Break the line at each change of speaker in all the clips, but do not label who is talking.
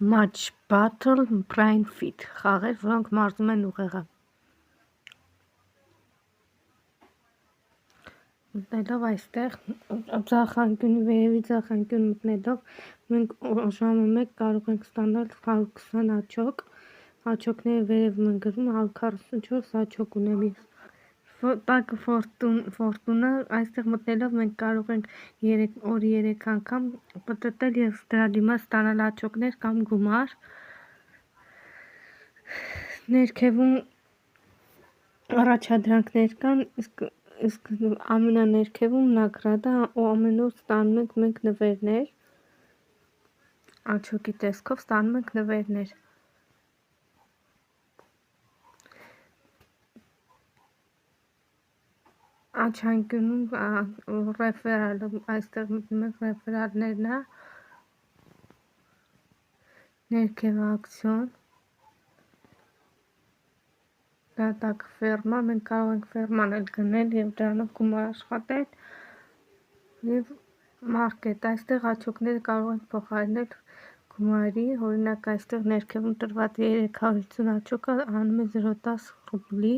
Match Battle Brain Fit խաղեր, որոնք մարզում են ուղեղը։ Մտնելով այստեղ ձախանկյունի վերևի ձախանկյուն մտնելով մենք ժամը 1 կարող ենք ստանալ 120 աչոկ, աչոկները վերևում են գրում 144 աչոկ ունեմ ես։ Տակը ֆորտունա, այստեղ մտնելով մենք կարող ենք օրի 3 անգամ պտտել և դրա դիմաց ստանալ աչոկներ կամ գումար։ Ներքևում առաջադրանքներ կան, իսկ ամենաներքևում նագրադը ու ամեն օր ստանում ենք մենք նվերներ, աչոկի տեսքով ստանում ենք նվերներ։ Աչանկյունում ռեֆերալը, այստեղ մտնում ենք ռեֆերալներն է, ներքև ակցիոն, դատակ ֆերմա, մենք կարող ենք ֆերման էլ գնել և դրանով գումար աշխատել և մարկետ, այստեղ աչոկները կարող ենք փոխարինել գումարի, օրինակ այստեղ ներքևում տրված 350 աչոկը անում է 0.10 ռուբլի,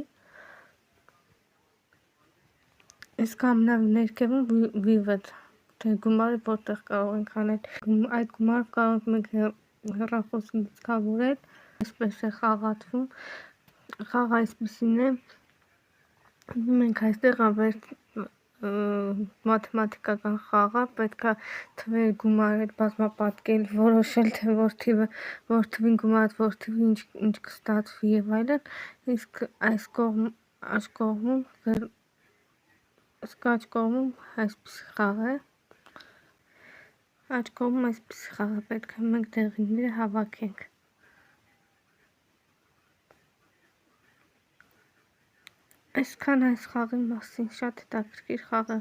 իսկ ամենաներքևում վիվդ, թե գումարը որտեղ կարող ենք անել, այդ գումարով կարող ենք հեռախոսը լիցքավորել, այսպես է խաղացվում, խաղը այսպիսին է, մենք այստեղ մաթեմատիկական խաղ է, պետք է թվեր գումարել, բազմապատկել, որոշել թե որ թվին գումարած որ թվի ինչ կստացվի և այլն, իսկ աջ կողմում այսպիսի խաղ է, պետք է մենք դեղինները հավաքենք։ Այսքան այս խաղի մասին, շատ հետաքրքիր խաղ է։